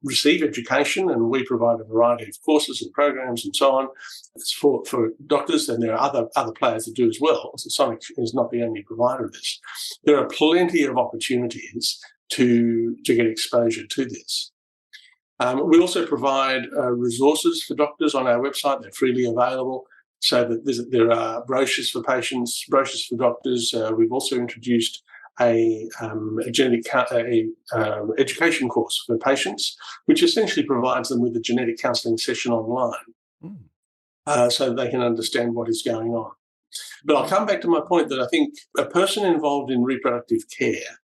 D: receive education, and we provide a variety of courses and programs and so on. It's for doctors, and there are other players that do as well. So Sonic is not the only provider of this. There are plenty of opportunities to get exposure to this. We also provide resources for doctors on our website. They're freely available, so that there are brochures for patients, brochures for doctors. We've also introduced a genetic education course for patients, which essentially provides them with a genetic counselling session online, so they can understand what is going on. But I'll come back to my point that I think a person involved in reproductive care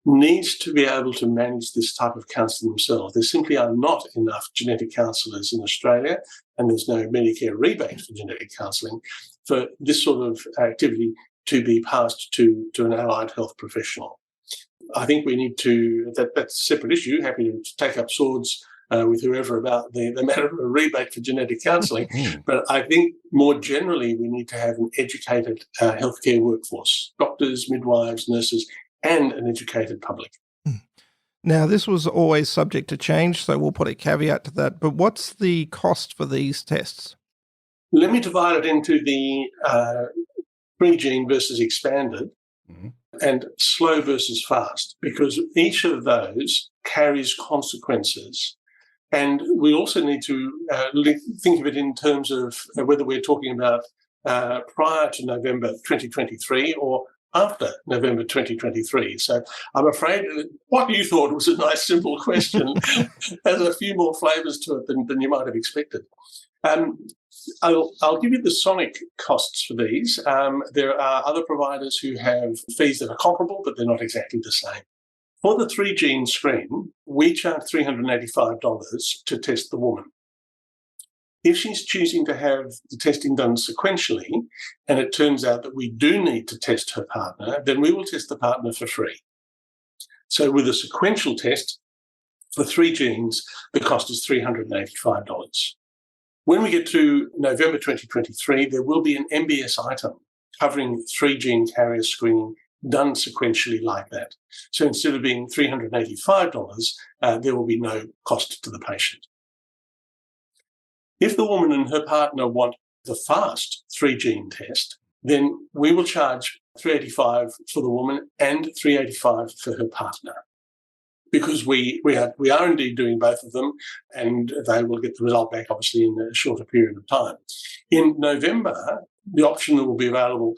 D: needs to be able to manage this type of counselling themselves. There simply are not enough genetic counsellors in Australia, and there's no Medicare rebate for genetic counselling for this sort of activity to be passed to an allied health professional. I think we need to, that's a separate issue, happy to take up swords with whoever about the matter of a rebate for genetic counselling. But I think more generally we need to have an educated healthcare workforce, doctors, midwives, nurses, and an educated public.
C: Now, this was always subject to change, so we'll put a caveat to that. But what's the cost for these tests?
D: Let me divide it into the pre-gene versus expanded and slow versus fast, because each of those carries consequences. And we also need to think of it in terms of whether we're talking about prior to November 2023 or after November 2023. So I'm afraid what you thought was a nice, simple question has a few more flavours to it than you might have expected. I'll give you the Sonic costs for these. There are other providers who have fees that are comparable, but they're not exactly the same. For the 3-gene screen, we charge $385 to test the woman. If she's choosing to have the testing done sequentially, and it turns out that we do need to test her partner, then we will test the partner for free. So with a sequential test for 3 genes, the cost is $385. When we get to November 2023, there will be an MBS item covering 3-gene carrier screening done sequentially like that. So instead of being $385, there will be no cost to the patient. If the woman and her partner want the fast 3-gene test, then we will charge $385 for the woman and $385 for her partner, because we are indeed doing both of them, and they will get the result back, obviously, in a shorter period of time. In November, the option that will be available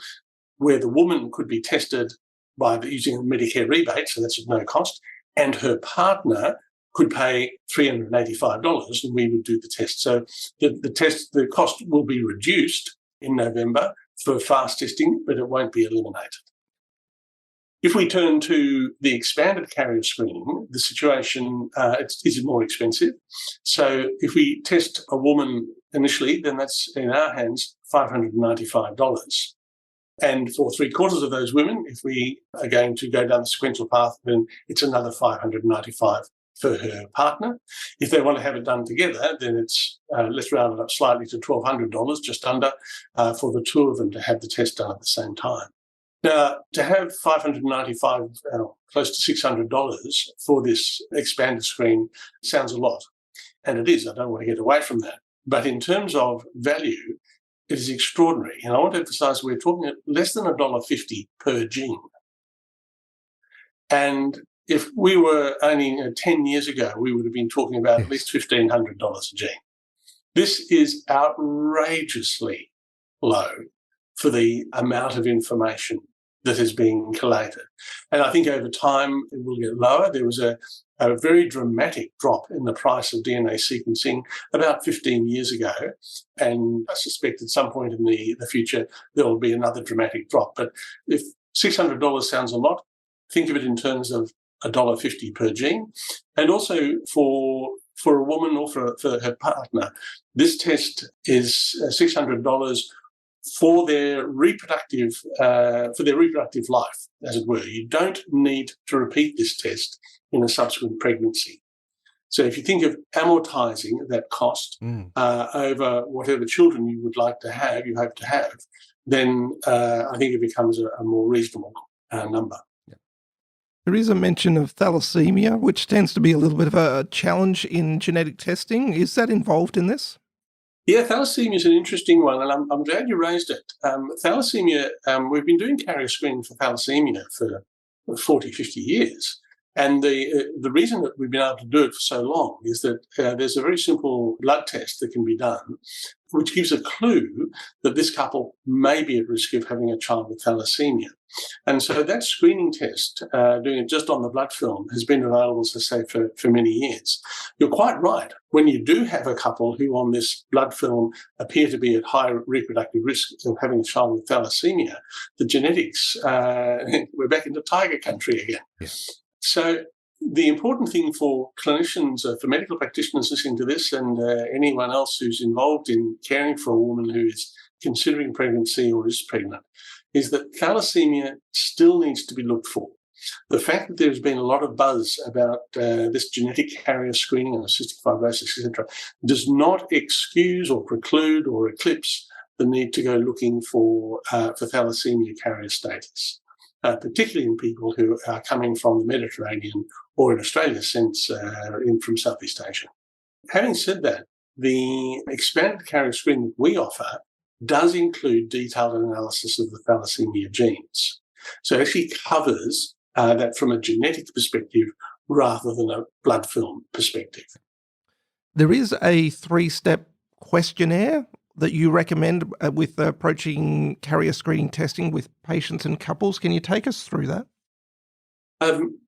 D: where the woman could be tested by using a Medicare rebate, so that's at no cost, and her partner could pay $385, and we would do the test. So the cost will be reduced in November for fast testing, but it won't be eliminated. If we turn to the expanded carrier screening, the situation is more expensive. So if we test a woman initially, then that's in our hands $595. And for 3/4 of those women, if we are going to go down the sequential path, then it's another $595 for her partner. If they want to have it done together, then it's, let's round it up slightly to $1,200, just under, for the 2 of them to have the test done at the same time. Now, to have $595, close to $600 for this expanded screen sounds a lot. And it is. I don't want to get away from that. But in terms of value, it is extraordinary. And I want to emphasize we're talking at less than $1.50 per gene. And if we were only 10 years ago, we would have been talking about at least $1,500 a gene. This is outrageously low for the amount of information that is being collated. And I think over time it will get lower. There was a very dramatic drop in the price of DNA sequencing about 15 years ago. And I suspect at some point in the future, there will be another dramatic drop. But if $600 sounds a lot, think of it in terms of $1.50 per gene. And also for a woman or for her partner, this test is $600 for their reproductive life, as it were. You don't need to repeat this test in a subsequent pregnancy. So if you think of amortizing that cost over whatever children you would like to have, you hope to have, then I think it becomes a more reasonable number.
C: There is a mention of thalassemia, which tends to be a little bit of a challenge in genetic testing. Is that involved in this?
D: Yeah, thalassemia is an interesting one, and I'm glad you raised it. Thalassemia, we've been doing carrier screening for thalassemia for 40, 50 years. And the reason that we've been able to do it for so long is that there's a very simple blood test that can be done, which gives a clue that this couple may be at risk of having a child with thalassemia. And so that screening test, doing it just on the blood film, has been available, as I say, for many years. You're quite right. When you do have a couple who on this blood film appear to be at high reproductive risk of having a child with thalassemia, the genetics, we're back into tiger country again.
B: Yeah.
D: So the important thing for clinicians, for medical practitioners listening to this, and anyone else who's involved in caring for a woman who is considering pregnancy or is pregnant, is that thalassemia still needs to be looked for. The fact that there's been a lot of buzz about this genetic carrier screening and cystic fibrosis, etc., does not excuse or preclude or eclipse the need to go looking for thalassemia carrier status. Particularly in people who are coming from the Mediterranean or in Australia's sense from Southeast Asia. Having said that, the expanded carrier screen that we offer does include detailed analysis of the thalassemia genes. So it actually covers that from a genetic perspective rather than a blood film perspective.
C: There is a 3-step questionnaire that you recommend with approaching carrier screening testing with patients and couples. Can you take us through that?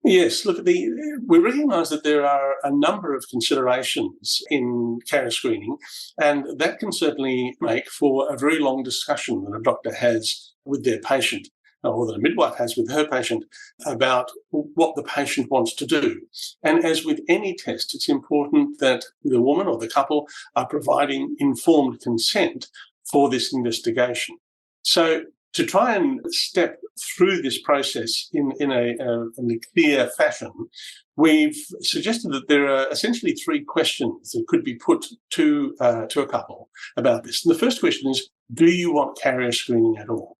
D: Yes. Look, we recognise that there are a number of considerations in carrier screening, and that can certainly make for a very long discussion that a doctor has with their patient, or that a midwife has with her patient, about what the patient wants to do. And as with any test, it's important that the woman or the couple are providing informed consent for this investigation. So to try and step through this process in a clear fashion, we've suggested that there are essentially 3 questions that could be put to a couple about this. And the first question is, do you want carrier screening at all?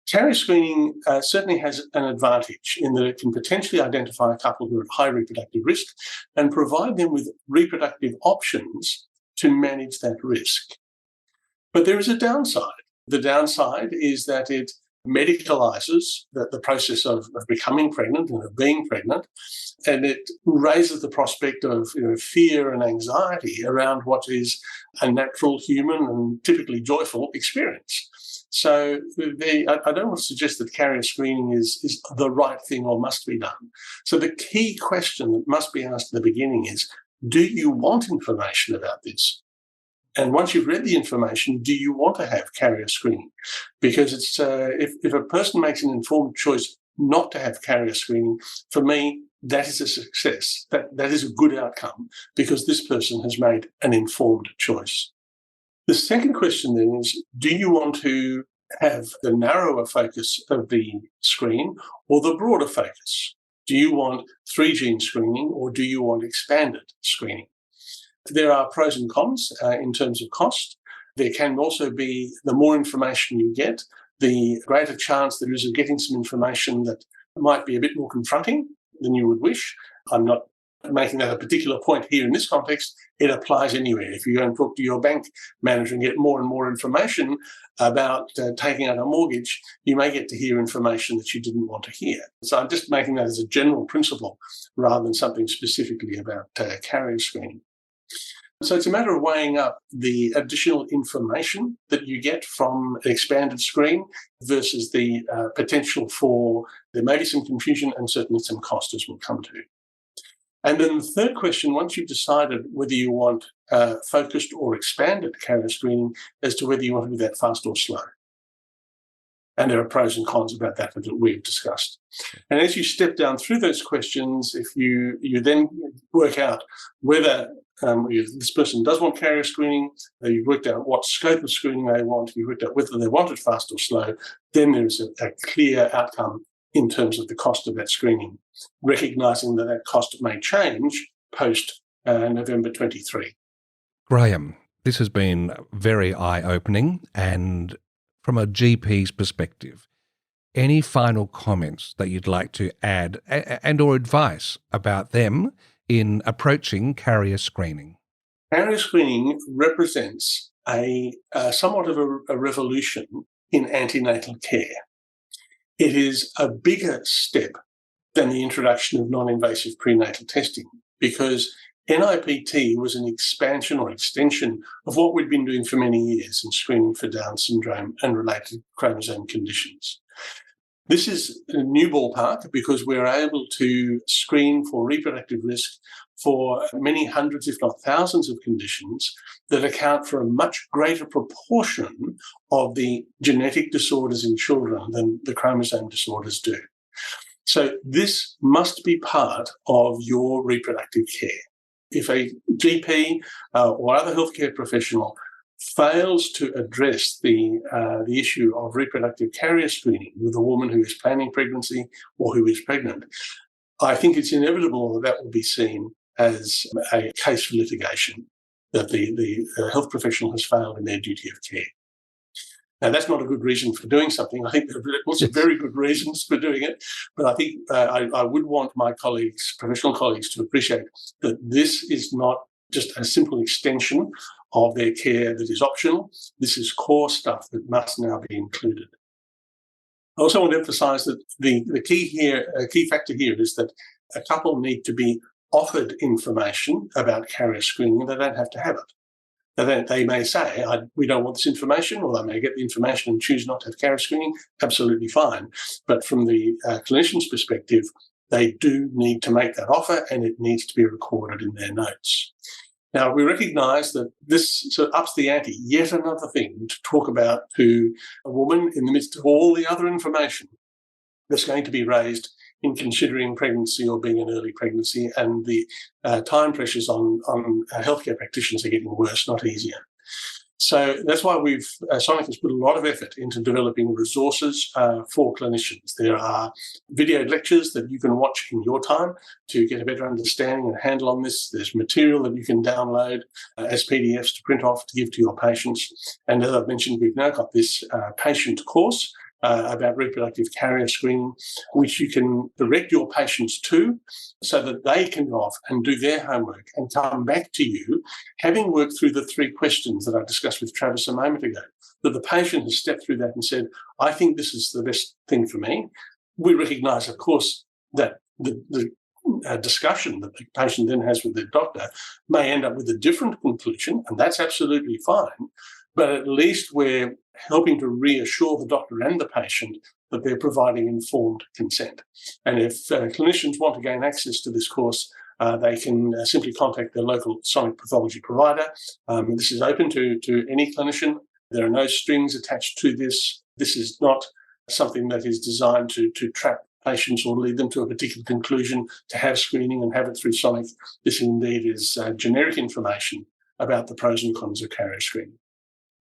D: Carrier screening certainly has an advantage in that it can potentially identify a couple who are at high reproductive risk and provide them with reproductive options to manage that risk. But there is a downside. The downside is that it medicalizes the process of becoming pregnant and of being pregnant, and it raises the prospect of fear and anxiety around what is a natural, human, and typically joyful experience. So I don't want to suggest that carrier screening is the right thing or must be done. So the key question that must be asked at the beginning is, do you want information about this? And once you've read the information, do you want to have carrier screening? Because it's if a person makes an informed choice not to have carrier screening, for me, that is a success. That is a good outcome because this person has made an informed choice. The second question then is, do you want to have the narrower focus of the screen or the broader focus? Do you want 3-gene screening or do you want expanded screening? There are pros and cons in terms of cost. There can also be, the more information you get, the greater chance there is of getting some information that might be a bit more confronting than you would wish. I'm not making that a particular point here in this context. It applies anywhere. If you go and talk to your bank manager and get more and more information about taking out a mortgage, you may get to hear information that you didn't want to hear. So I'm just making that as a general principle rather than something specifically about carrier screening. So it's a matter of weighing up the additional information that you get from an expanded screen versus the potential for there may be some confusion and certainly some cost, as we'll come to. And then the third question, once you've decided whether you want focused or expanded carrier screening, as to whether you want to do that fast or slow. And there are pros and cons about that we've discussed. And as you step down through those questions, if you then work out whether this person does want carrier screening, you've worked out what scope of screening they want, you've worked out whether they want it fast or slow, then there's a clear outcome in terms of the cost of that screening, recognising that that cost may change post November 23.
B: Graham, this has been very eye-opening, and from a GP's perspective, any final comments that you'd like to add and or advice about them in approaching carrier screening?
D: Carrier screening represents somewhat of a revolution in antenatal care. It is a bigger step than the introduction of non-invasive prenatal testing because NIPT was an expansion or extension of what we'd been doing for many years in screening for Down syndrome and related chromosome conditions. This is a new ballpark because we're able to screen for reproductive risk for many hundreds, if not thousands, of conditions that account for a much greater proportion of the genetic disorders in children than the chromosome disorders do. So this must be part of your reproductive care. If a GP or other healthcare professional fails to address the issue of reproductive carrier screening with a woman who is planning pregnancy or who is pregnant, I think it's inevitable that will be seen as a case for litigation, that the health professional has failed in their duty of care. Now, that's not a good reason for doing something. I think there are lots of very good reasons for doing it, but I think I would want my colleagues, professional colleagues, to appreciate that this is not just a simple extension of their care that is optional. This is core stuff that must now be included. I also want to emphasise that the key factor here is that a couple need to be offered information about carrier screening, and they don't have to have it. They may say, we don't want this information, or they may get the information and choose not to have carrier screening. Absolutely fine. But from the clinician's perspective, they do need to make that offer, and it needs to be recorded in their notes. Now, we recognise that this sort of ups the ante, yet another thing to talk about to a woman in the midst of all the other information that's going to be raised in considering pregnancy or being an early pregnancy, and the time pressures on healthcare practitioners are getting worse, not easier. So that's why Sonic has put a lot of effort into developing resources for clinicians. There are video lectures that you can watch in your time to get a better understanding and handle on this. There's material that you can download as PDFs to print off to give to your patients. And as I've mentioned, we've now got this patient course about reproductive carrier screening, which you can direct your patients to so that they can go off and do their homework and come back to you, having worked through the 3 questions that I discussed with Travis a moment ago, that the patient has stepped through that and said, I think this is the best thing for me. We recognise, of course, that the discussion that the patient then has with their doctor may end up with a different conclusion, and that's absolutely fine. But at least we're helping to reassure the doctor and the patient that they're providing informed consent. And if clinicians want to gain access to this course, they can simply contact their local sonic pathology provider. This is open to any clinician. There are no strings attached to this. This is not something that is designed to trap patients or lead them to a particular conclusion to have screening and have it through Sonic. This indeed is generic information about the pros and cons of carrier screening.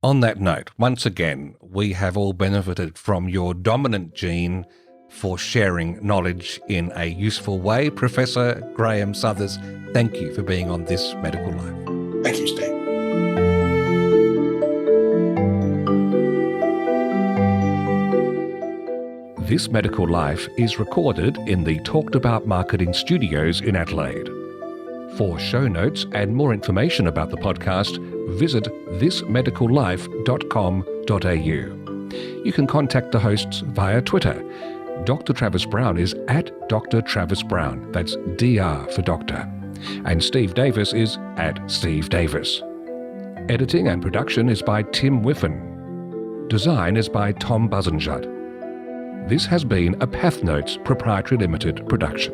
B: On that note, once again, we have all benefited from your dominant gene for sharing knowledge in a useful way. Professor Graham Suthers, thank you for being on This Medical Life.
D: Thank you, Steve.
B: This Medical Life is recorded in the Talked About Marketing Studios in Adelaide. For show notes and more information about the podcast, visit thismedicallife.com.au. You can contact the hosts via Twitter. Dr. Travis Brown is at Dr. Travis Brown. That's DR for doctor. And Steve Davis is at Steve Davis. Editing and production is by Tim Whiffen. Design is by Tom Buzenjut. This has been a PathNotes Proprietary Limited production.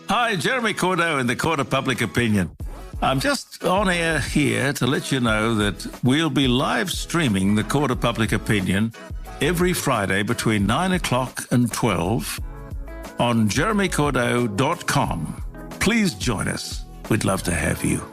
A: Hi, Jeremy Cordeaux in the Court of Public Opinion. I'm just on air here to let you know that we'll be live streaming the Court of Public Opinion every Friday between 9 o'clock and 12 on jeremycordeaux.com. Please join us. We'd love to have you.